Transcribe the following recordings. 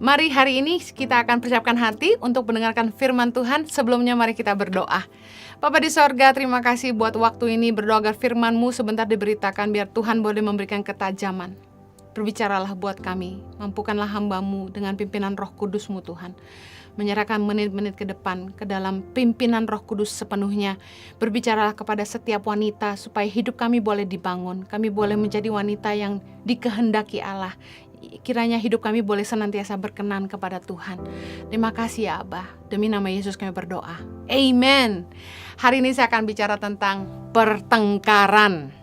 Mari hari ini kita akan persiapkan hati untuk mendengarkan firman Tuhan. Sebelumnya mari kita berdoa. Bapa di sorga, terima kasih buat waktu ini berdoa agar firman-Mu sebentar diberitakan biar Tuhan boleh memberikan ketajaman. Berbicaralah buat kami, mampukanlah hamba-Mu dengan pimpinan Roh Kudus-Mu Tuhan. Menyerahkan menit-menit ke depan ke dalam pimpinan Roh Kudus sepenuhnya. Berbicaralah kepada setiap wanita supaya hidup kami boleh dibangun. Kami boleh menjadi wanita yang dikehendaki Allah. Kiranya hidup kami boleh senantiasa berkenan kepada Tuhan. Terima kasih ya Abah. Demi nama Yesus kami berdoa. Amen. Hari ini saya akan bicara tentang pertengkaran.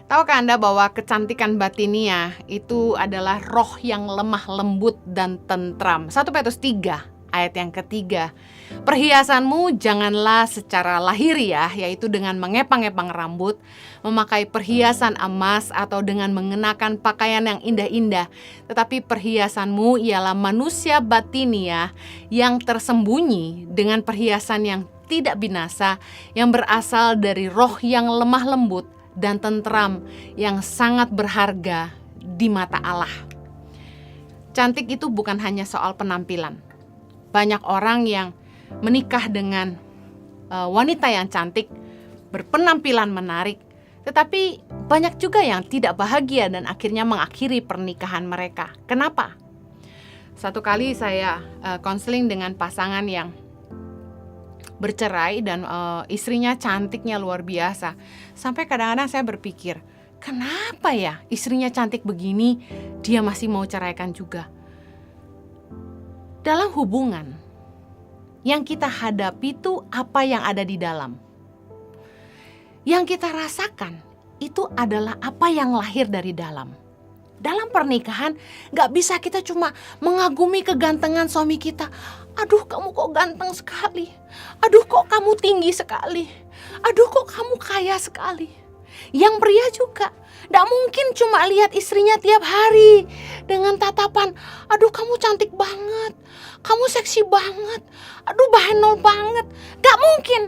Tahukah Anda bahwa kecantikan batiniah itu adalah roh yang lemah lembut dan tentram. 1 Petrus 3 ayat yang ketiga. Perhiasanmu janganlah secara lahiriah, yaitu dengan mengepang-epang rambut, memakai perhiasan emas atau dengan mengenakan pakaian yang indah-indah. Tetapi perhiasanmu ialah manusia batiniah yang tersembunyi dengan perhiasan yang tidak binasa, yang berasal dari roh yang lemah lembut dan tentram yang sangat berharga di mata Allah. Cantik itu bukan hanya soal penampilan. Banyak orang yang menikah dengan wanita yang cantik, berpenampilan menarik, tetapi banyak juga yang tidak bahagia dan akhirnya mengakhiri pernikahan mereka. Kenapa? Satu kali saya konseling dengan pasangan yang bercerai dan istrinya cantiknya luar biasa. Sampai kadang-kadang saya berpikir, kenapa ya istrinya cantik begini, dia masih mau ceraikan juga? Dalam hubungan, yang kita hadapi itu apa yang ada di dalam. Yang kita rasakan itu adalah apa yang lahir dari dalam. Dalam pernikahan gak bisa kita cuma mengagumi kegantengan suami kita. Aduh kamu kok ganteng sekali. Aduh kok kamu tinggi sekali. Aduh kok kamu kaya sekali. Yang pria juga gak mungkin cuma lihat istrinya tiap hari dengan tatapan, aduh kamu cantik banget, kamu seksi banget, aduh bahenol banget. Gak mungkin.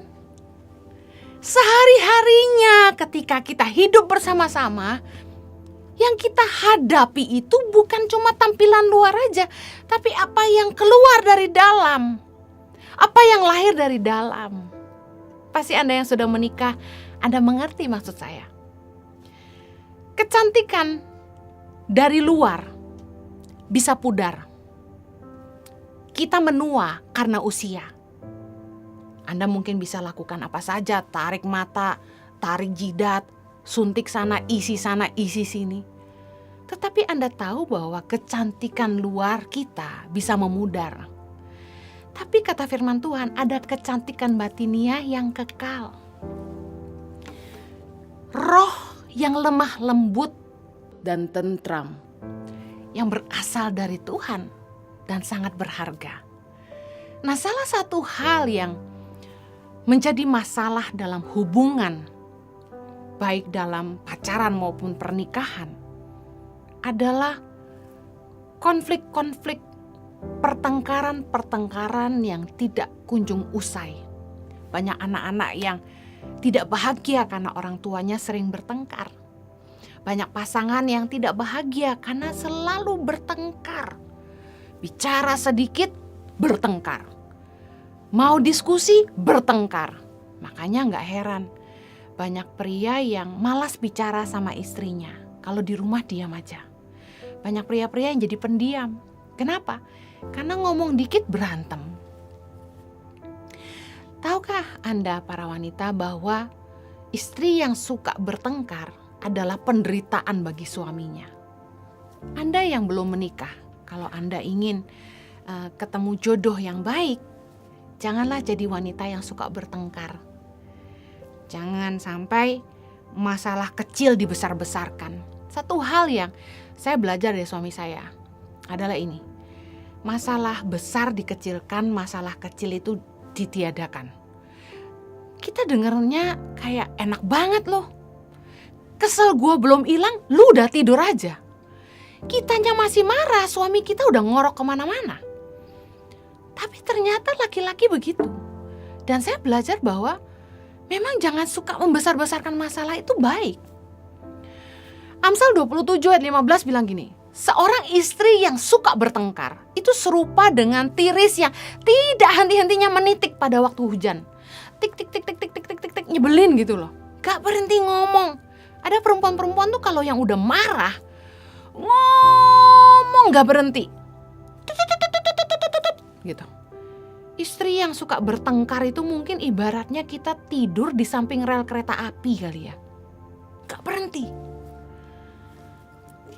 Sehari-harinya ketika kita hidup bersama-sama, yang kita hadapi itu bukan cuma tampilan luar aja, tapi apa yang keluar dari dalam. Apa yang lahir dari dalam. Pasti Anda yang sudah menikah, Anda mengerti maksud saya. Kecantikan dari luar bisa pudar. Kita menua karena usia. Anda mungkin bisa lakukan apa saja, tarik mata, tarik jidat, suntik sana, isi sini. Tetapi Anda tahu bahwa kecantikan luar kita bisa memudar. Tapi kata firman Tuhan, ada kecantikan batiniah yang kekal. Roh yang lemah lembut dan tentram, yang berasal dari Tuhan dan sangat berharga. Nah, salah satu hal yang menjadi masalah dalam hubungan, baik dalam pacaran maupun pernikahan, adalah konflik-konflik, pertengkaran-pertengkaran yang tidak kunjung usai. Banyak anak-anak yang tidak bahagia karena orang tuanya sering bertengkar. Banyak pasangan yang tidak bahagia karena selalu bertengkar. Bicara sedikit, bertengkar. Mau diskusi, bertengkar. Makanya gak heran banyak pria yang malas bicara sama istrinya. Kalau di rumah diam aja. Banyak pria-pria yang jadi pendiam. Kenapa? Karena ngomong dikit berantem. Tahukah Anda para wanita bahwa istri yang suka bertengkar adalah penderitaan bagi suaminya? Anda yang belum menikah, kalau Anda ingin ketemu jodoh yang baik, janganlah jadi wanita yang suka bertengkar. Jangan sampai masalah kecil dibesar-besarkan. Satu hal yang saya belajar dari suami saya adalah ini. Masalah besar dikecilkan, masalah kecil itu ditiadakan. Kita dengernya kayak enak banget loh. Kesel gue belum hilang, lu udah tidur aja. Kitanya masih marah, suami kita udah ngorok kemana-mana. Tapi ternyata laki-laki begitu. Dan saya belajar bahwa memang jangan suka membesar-besarkan masalah itu baik. Amsal 27 ayat 15 bilang gini, Seorang istri yang suka bertengkar itu serupa dengan tiris yang tidak henti-hentinya menitik pada waktu hujan. Tik tik tik tik tik tik tik tik tik, nyebelin gitu loh. Gak berhenti ngomong. Ada perempuan-perempuan tuh kalau yang udah marah ngomong gak berhenti. Gitu. Istri yang suka bertengkar itu mungkin ibaratnya kita tidur di samping rel kereta api kali ya. Gak berhenti.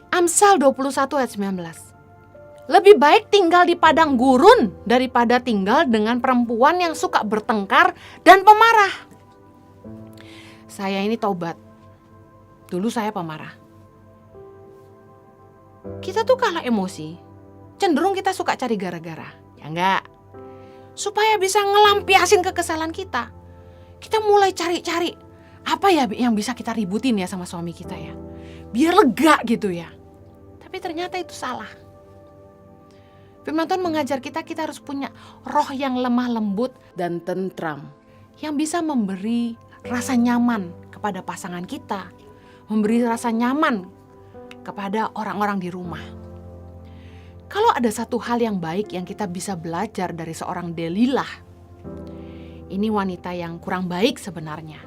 Amsal 21 ayat 19. Lebih baik tinggal di padang gurun daripada tinggal dengan perempuan yang suka bertengkar dan pemarah. Saya ini taubat. Dulu saya pemarah. Kita tuh kalau emosi, cenderung kita suka cari gara-gara. Ya enggak? Supaya bisa ngelampiasin kekesalan kita. Kita mulai cari-cari, apa ya yang bisa kita ributin ya sama suami kita ya. Biar lega gitu ya. Tapi ternyata itu salah. Firman Tuhan mengajar kita harus punya roh yang lemah lembut dan tentram. Yang bisa memberi rasa nyaman kepada pasangan kita. Memberi rasa nyaman kepada orang-orang di rumah. Kalau ada satu hal yang baik yang kita bisa belajar dari seorang Delilah. Ini wanita yang kurang baik sebenarnya.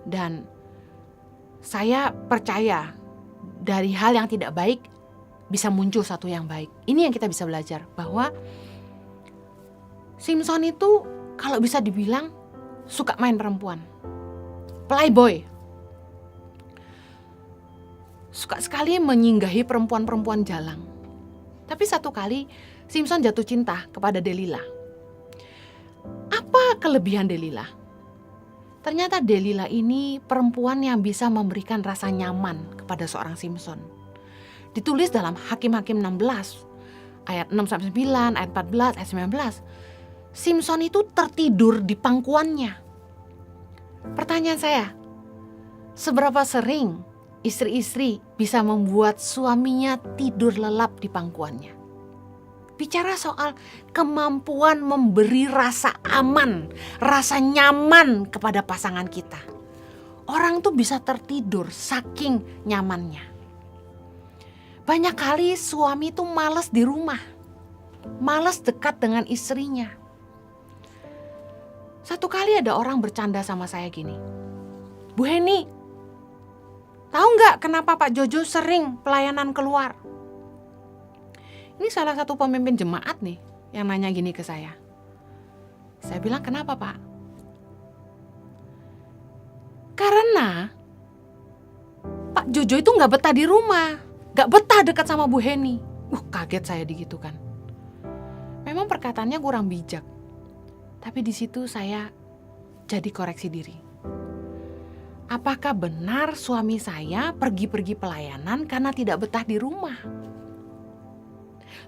Dan saya percaya dari hal yang tidak baik bisa muncul satu yang baik. Ini yang kita bisa belajar, bahwa Simson itu kalau bisa dibilang suka main perempuan. Playboy. Suka sekali menyinggahi perempuan-perempuan jalang. Tapi satu kali Simson jatuh cinta kepada Delilah. Apa kelebihan Delilah? Ternyata Delilah ini perempuan yang bisa memberikan rasa nyaman kepada seorang Simson. Ditulis dalam Hakim-Hakim 16, ayat 6-9, ayat 14, ayat 19. Simson itu tertidur di pangkuannya. Pertanyaan saya, seberapa sering istri-istri bisa membuat suaminya tidur lelap di pangkuannya? Bicara soal kemampuan memberi rasa aman, rasa nyaman kepada pasangan kita. Orang tuh bisa tertidur saking nyamannya. Banyak kali suami tuh malas di rumah, malas dekat dengan istrinya. Satu kali ada orang bercanda sama saya gini, Bu Heni, tahu nggak kenapa Pak Jojo sering pelayanan keluar? Ini salah satu pemimpin jemaat nih yang nanya gini ke saya. Saya bilang, kenapa Pak? Karena Pak Jojo itu gak betah di rumah, gak betah dekat sama Bu Heni. Kaget saya digitukan. Memang perkataannya kurang bijak. Tapi di situ saya jadi koreksi diri. Apakah benar suami saya pergi-pergi pelayanan karena tidak betah di rumah?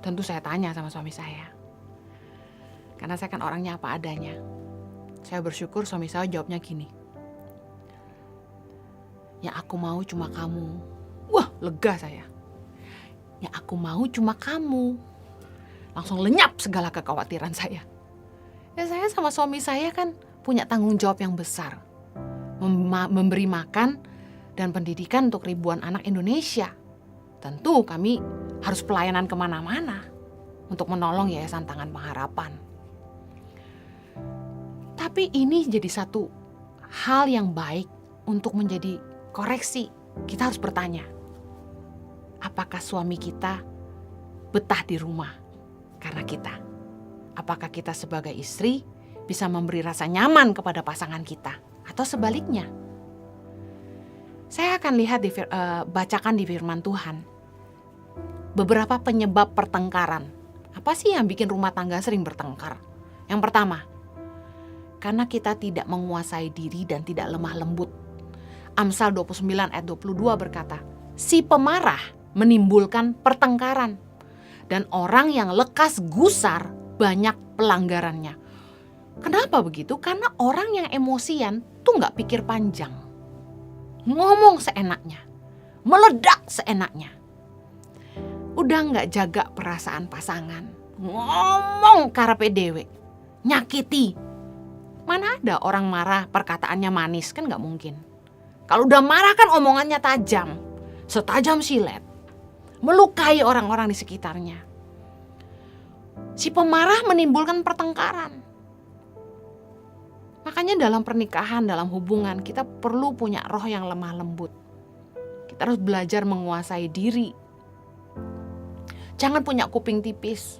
Tentu saya tanya sama suami saya. Karena saya kan orangnya apa adanya. Saya bersyukur suami saya jawabnya gini. Yang aku mau cuma kamu. Wah, lega saya. Yang aku mau cuma kamu. Langsung lenyap segala kekhawatiran saya. Ya saya sama suami saya kan punya tanggung jawab yang besar. Memberi makan dan pendidikan untuk ribuan anak Indonesia. Tentu kami harus pelayanan kemana-mana untuk menolong Yayasan Tangan Pengharapan. Tapi ini jadi satu hal yang baik untuk menjadi koreksi. Kita harus bertanya, apakah suami kita betah di rumah karena kita? Apakah kita sebagai istri bisa memberi rasa nyaman kepada pasangan kita? Atau sebaliknya? Saya akan lihat bacakan di firman Tuhan beberapa penyebab pertengkaran. Apa sih yang bikin rumah tangga sering bertengkar? Yang pertama, karena kita tidak menguasai diri dan tidak lemah lembut. Amsal 29 ayat 22 berkata, si pemarah menimbulkan pertengkaran, dan orang yang lekas gusar banyak pelanggarannya. Kenapa begitu? Karena orang yang emosian tuh gak pikir panjang. Ngomong seenaknya, meledak seenaknya. Udah gak jaga perasaan pasangan, ngomong karepe dewe, nyakiti. Mana ada orang marah perkataannya manis, kan gak mungkin. Kalau udah marah kan omongannya tajam, setajam silet. melukai orang-orang di sekitarnya. Si pemarah menimbulkan pertengkaran. Makanya dalam pernikahan, dalam hubungan, kita perlu punya roh yang lemah lembut. Kita harus belajar menguasai diri. Jangan punya kuping tipis.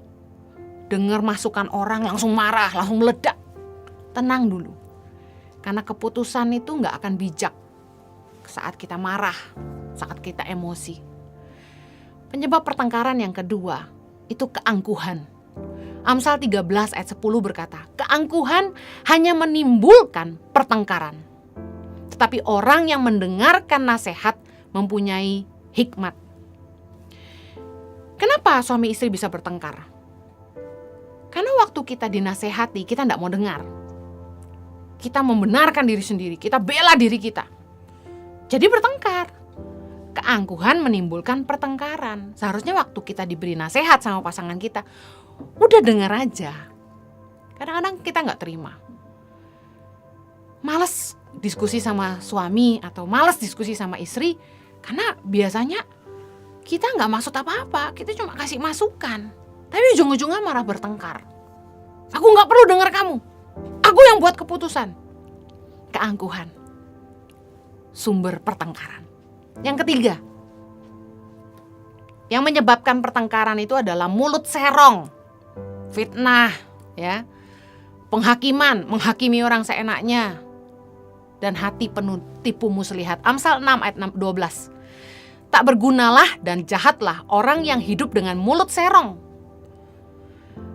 Dengar masukan orang langsung marah, langsung meledak. Tenang dulu. Karena keputusan itu gak akan bijak saat kita marah, saat kita emosi. Penyebab pertengkaran yang kedua itu keangkuhan. Amsal 13 ayat 10 berkata, keangkuhan hanya menimbulkan pertengkaran. Tetapi orang yang mendengarkan nasihat mempunyai hikmat. Kenapa suami istri bisa bertengkar? Karena waktu kita dinasehati, kita tidak mau dengar. Kita membenarkan diri sendiri, kita bela diri kita. Jadi bertengkar. Keangkuhan menimbulkan pertengkaran. Seharusnya waktu kita diberi nasihat sama pasangan kita, udah dengar aja. Kadang-kadang kita gak terima. Males diskusi sama suami atau males diskusi sama istri. Karena biasanya kita gak maksud apa-apa. Kita cuma kasih masukan. Tapi ujung-ujungnya malah bertengkar. Aku gak perlu dengar kamu. Aku yang buat keputusan. Keangkuhan. Sumber pertengkaran. Yang ketiga, yang menyebabkan pertengkaran itu adalah mulut serong, fitnah, ya, penghakiman, menghakimi orang seenaknya, dan hati penuh tipu muslihat. Amsal 6 ayat 12. Tak bergunalah dan jahatlah orang yang hidup dengan mulut serong,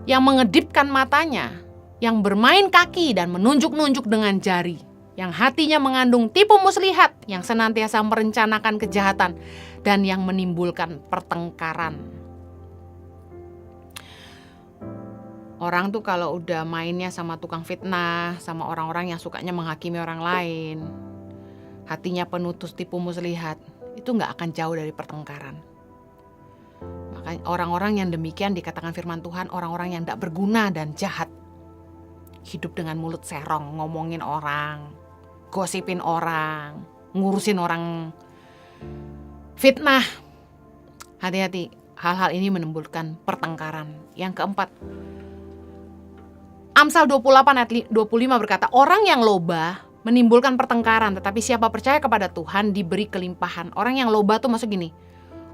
yang mengedipkan matanya, yang bermain kaki dan menunjuk-nunjuk dengan jari, yang hatinya mengandung tipu muslihat, yang senantiasa merencanakan kejahatan, dan yang menimbulkan pertengkaran. Orang tuh kalau udah mainnya sama tukang fitnah, sama orang-orang yang sukanya menghakimi orang lain, hatinya penuh tipu muslihat, itu gak akan jauh dari pertengkaran. Makanya orang-orang yang demikian dikatakan firman Tuhan, orang-orang yang gak berguna dan jahat. Hidup dengan mulut serong, ngomongin orang, gosipin orang, ngurusin orang, fitnah. Hati-hati, hal-hal ini menimbulkan pertengkaran. Yang keempat, Amsal 28 ayat 25 berkata, orang yang loba menimbulkan pertengkaran, tetapi siapa percaya kepada Tuhan diberi kelimpahan. Orang yang loba tuh maksud gini,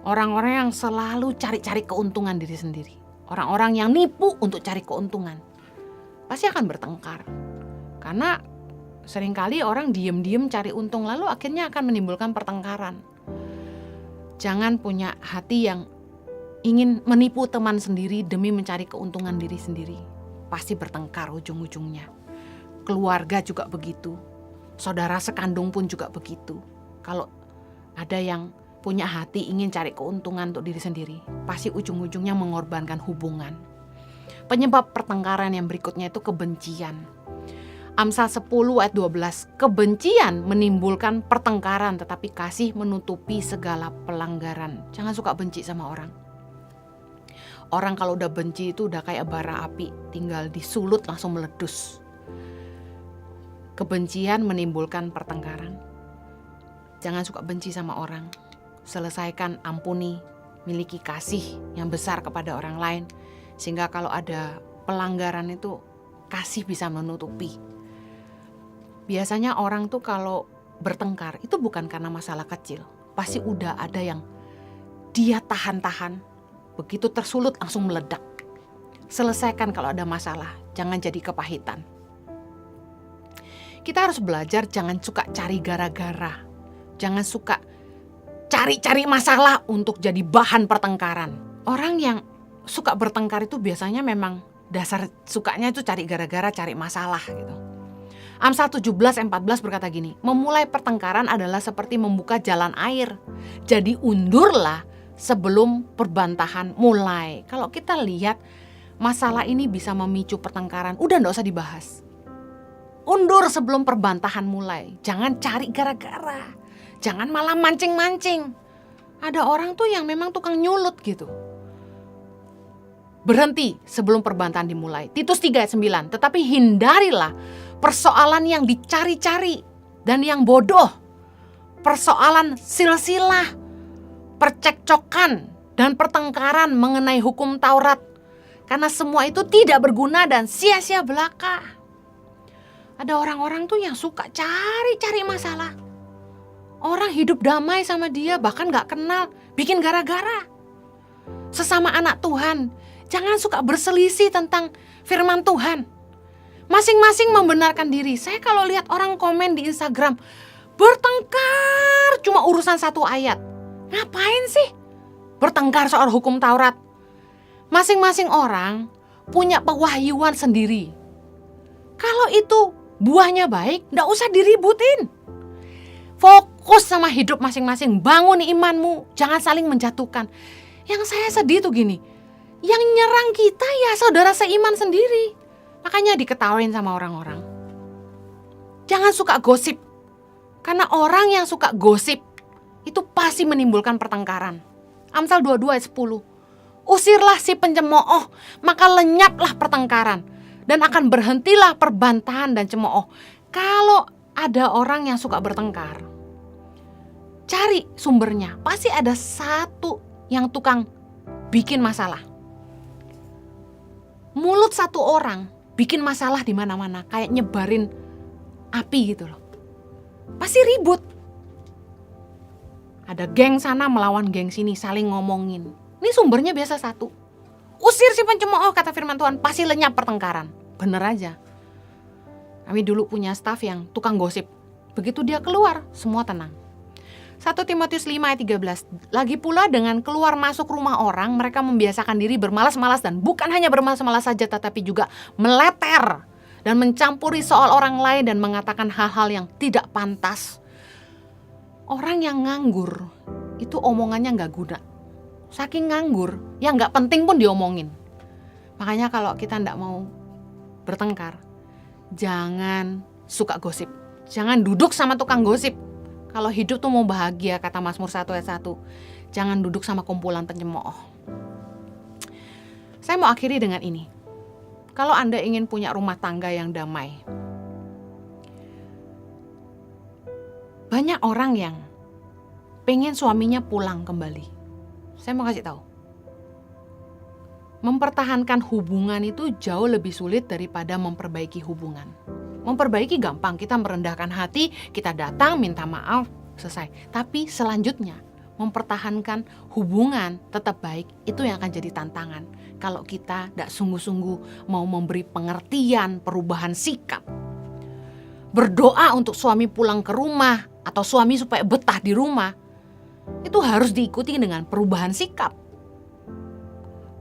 orang-orang yang selalu cari-cari keuntungan diri sendiri. Orang-orang yang nipu untuk cari keuntungan, pasti akan bertengkar. Karena seringkali orang diem-diem cari untung, lalu akhirnya akan menimbulkan pertengkaran. Jangan punya hati yang ingin menipu teman sendiri demi mencari keuntungan diri sendiri. Pasti bertengkar ujung-ujungnya. Keluarga juga begitu. Saudara sekandung pun juga begitu. Kalau ada yang punya hati ingin cari keuntungan untuk diri sendiri, pasti ujung-ujungnya mengorbankan hubungan. Penyebab pertengkaran yang berikutnya itu kebencian. Amsal 10 ayat 12, kebencian menimbulkan pertengkaran, tetapi kasih menutupi segala pelanggaran. Jangan suka benci sama orang. Orang kalau udah benci itu udah kayak bara api, tinggal disulut langsung meledus. Kebencian menimbulkan pertengkaran. Jangan suka benci sama orang. Selesaikan, ampuni, miliki kasih yang besar kepada orang lain. Sehingga kalau ada pelanggaran itu kasih bisa menutupi. Biasanya orang tuh kalau bertengkar itu bukan karena masalah kecil. Pasti udah ada yang dia tahan-tahan. Begitu tersulut langsung meledak. Selesaikan kalau ada masalah. Jangan jadi kepahitan. Kita harus belajar jangan suka cari gara-gara. Jangan suka cari-cari masalah untuk jadi bahan pertengkaran. Orang yang suka bertengkar itu biasanya memang dasar sukanya itu cari gara-gara, cari masalah gitu. Amsal 17:14 berkata gini, memulai pertengkaran adalah seperti membuka jalan air. Jadi undurlah sebelum perbantahan mulai. Kalau kita lihat masalah ini bisa memicu pertengkaran, udah gak usah dibahas. Undur sebelum perbantahan mulai. Jangan cari gara-gara. Jangan malah mancing-mancing. Ada orang tuh yang memang tukang nyulut gitu. Berhenti sebelum perbantahan dimulai. Titus 3 ayat 9. Tetapi hindarilah persoalan yang dicari-cari dan yang bodoh. Persoalan silsilah, percekcokan dan pertengkaran mengenai hukum Taurat. Karena semua itu tidak berguna dan sia-sia belaka. Ada orang-orang tuh yang suka cari-cari masalah. Orang hidup damai sama dia, bahkan gak kenal, bikin gara-gara. Sesama anak Tuhan, jangan suka berselisih tentang firman Tuhan. Masing-masing membenarkan diri. Saya kalau lihat orang komen di Instagram, bertengkar cuma urusan satu ayat. Ngapain sih bertengkar soal hukum Taurat? Masing-masing orang punya pewahyuan sendiri. Kalau itu buahnya baik, gak usah diributin. Fokus sama hidup masing-masing, bangun imanmu, jangan saling menjatuhkan. Yang saya sedih tuh gini, yang nyerang kita ya saudara seiman sendiri. Makanya diketawain sama orang-orang. Jangan suka gosip, karena orang yang suka gosip itu pasti menimbulkan pertengkaran. Amsal 22 ayat 10. Usirlah si pencemooh, maka lenyaplah pertengkaran, dan akan berhentilah perbantahan dan cemooh. Kalau ada orang yang suka bertengkar, cari sumbernya. Pasti ada satu yang tukang bikin masalah. Mulut satu orang bikin masalah di mana-mana, kayak nyebarin api gitu loh. Pasti ribut. Ada geng sana melawan geng sini, saling ngomongin. Ini sumbernya biasa satu. Usir si pencemooh, kata firman Tuhan, pasti lenyap pertengkaran. Bener aja. Kami dulu punya staf yang tukang gosip. Begitu dia keluar, semua tenang. 1 Timotius 5 ayat 13. Lagi pula dengan keluar masuk rumah orang, mereka membiasakan diri bermalas-malas, dan bukan hanya bermalas-malas saja, tetapi juga meleter dan mencampuri soal orang lain dan mengatakan hal-hal yang tidak pantas. Orang yang nganggur itu omongannya gak guna. Saking nganggur, yang gak penting pun diomongin. Makanya kalau kita gak mau bertengkar, jangan suka gosip. Jangan duduk sama tukang gosip. Kalau hidup tuh mau bahagia, kata Mazmur 1 ayat 1, jangan duduk sama kumpulan pencemooh. Saya mau akhiri dengan ini. Kalau Anda ingin punya rumah tangga yang damai, banyak orang yang pengen suaminya pulang kembali. Saya mau kasih tahu, mempertahankan hubungan itu jauh lebih sulit daripada memperbaiki hubungan. Memperbaiki gampang, kita merendahkan hati, kita datang minta maaf, selesai. Tapi selanjutnya, mempertahankan hubungan tetap baik, itu yang akan jadi tantangan. Kalau kita tidak sungguh-sungguh mau memberi pengertian, perubahan sikap. Berdoa untuk suami pulang ke rumah, atau suami supaya betah di rumah, itu harus diikuti dengan perubahan sikap.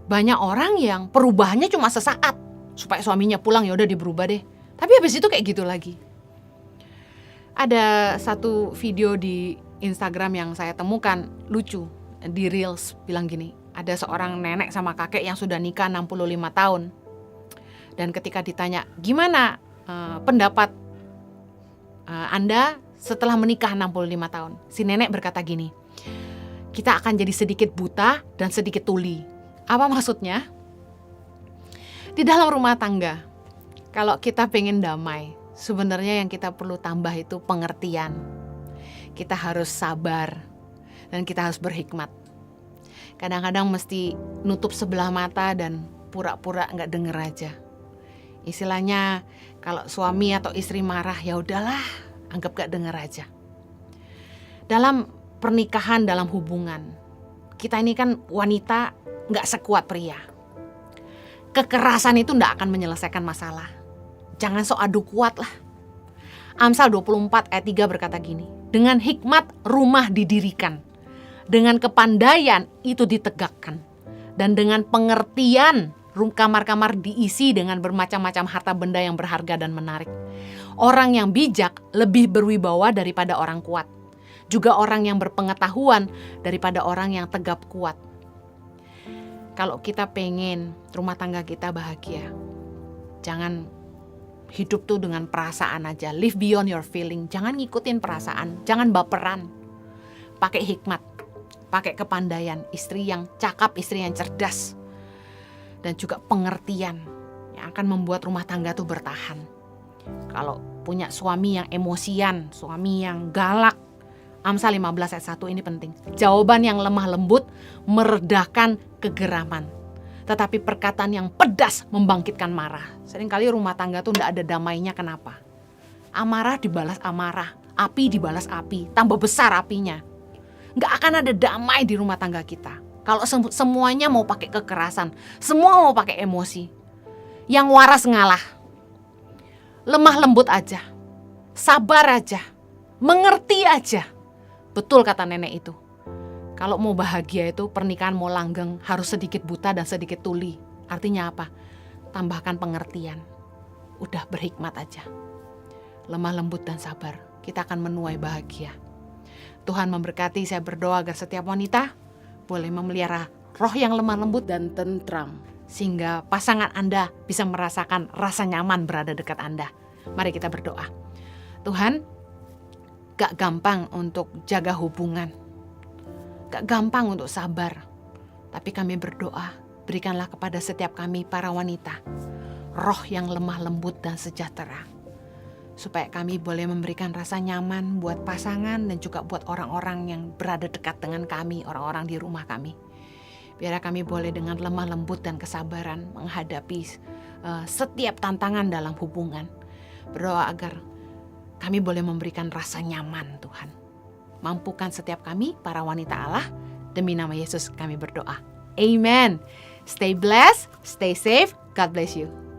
Banyak orang yang perubahannya cuma sesaat, supaya suaminya pulang, ya udah diberubah deh. Tapi habis itu kayak gitu lagi. Ada satu video di Instagram yang saya temukan lucu, di Reels, bilang gini, ada seorang nenek sama kakek yang sudah nikah 65 tahun. Dan ketika ditanya, gimana pendapat Anda setelah menikah 65 tahun? Si nenek berkata gini, kita akan jadi sedikit buta dan sedikit tuli. Apa maksudnya? Di dalam rumah tangga, kalau kita pengen damai, sebenarnya yang kita perlu tambah itu pengertian. Kita harus sabar dan kita harus berhikmat. Kadang-kadang mesti nutup sebelah mata dan pura-pura nggak denger aja. Istilahnya kalau suami atau istri marah, ya udahlah, anggap nggak denger aja. Dalam pernikahan, dalam hubungan, kita ini kan wanita nggak sekuat pria. Kekerasan itu nggak akan menyelesaikan masalah. Jangan sok adu kuat lah. Amsal 24 ayat 3 berkata gini, dengan hikmat rumah didirikan, dengan kepandaian itu ditegakkan, dan dengan pengertian kamar-kamar diisi dengan bermacam-macam harta benda yang berharga dan menarik. Orang yang bijak lebih berwibawa daripada orang kuat, juga orang yang berpengetahuan daripada orang yang tegap kuat. Kalau kita pengen rumah tangga kita bahagia, jangan hidup tuh dengan perasaan aja. Live beyond your feeling. Jangan ngikutin perasaan, jangan baperan. Pakai hikmat, pakai kepandaian. Istri yang cakap, istri yang cerdas, dan juga pengertian yang akan membuat rumah tangga tuh bertahan. Kalau punya suami yang emosian, suami yang galak, Amsal 15 ayat 1 ini penting. Jawaban yang lemah lembut meredakan kegeraman, tetapi perkataan yang pedas membangkitkan marah. Seringkali rumah tangga tuh tidak ada damainya. Kenapa? Amarah dibalas amarah, api dibalas api, tambah besar apinya. Nggak akan ada damai di rumah tangga kita kalau semuanya mau pakai kekerasan, semua mau pakai emosi. Yang waras ngalah. Lemah lembut aja, sabar aja, mengerti aja. Betul kata nenek itu. Kalau mau bahagia itu pernikahan mau langgeng harus sedikit buta dan sedikit tuli. Artinya apa? Tambahkan pengertian. Udah berhikmat aja. Lemah lembut dan sabar, kita akan menuai bahagia. Tuhan memberkati. Saya berdoa agar setiap wanita boleh memelihara roh yang lemah lembut dan tentram, sehingga pasangan Anda bisa merasakan rasa nyaman berada dekat Anda. Mari kita berdoa. Tuhan, gak gampang untuk jaga hubungan, gak gampang untuk sabar. Tapi kami berdoa, berikanlah kepada setiap kami para wanita roh yang lemah lembut dan sejahtera, supaya kami boleh memberikan rasa nyaman buat pasangan dan juga buat orang-orang yang berada dekat dengan kami, orang-orang di rumah kami. Biar kami boleh dengan lemah lembut dan kesabaran menghadapi setiap tantangan dalam hubungan. Berdoa agar kami boleh memberikan rasa nyaman, Tuhan. Mampukan setiap kami, para wanita Allah. Demi nama Yesus kami berdoa. Amen. Stay blessed, stay safe. God bless you.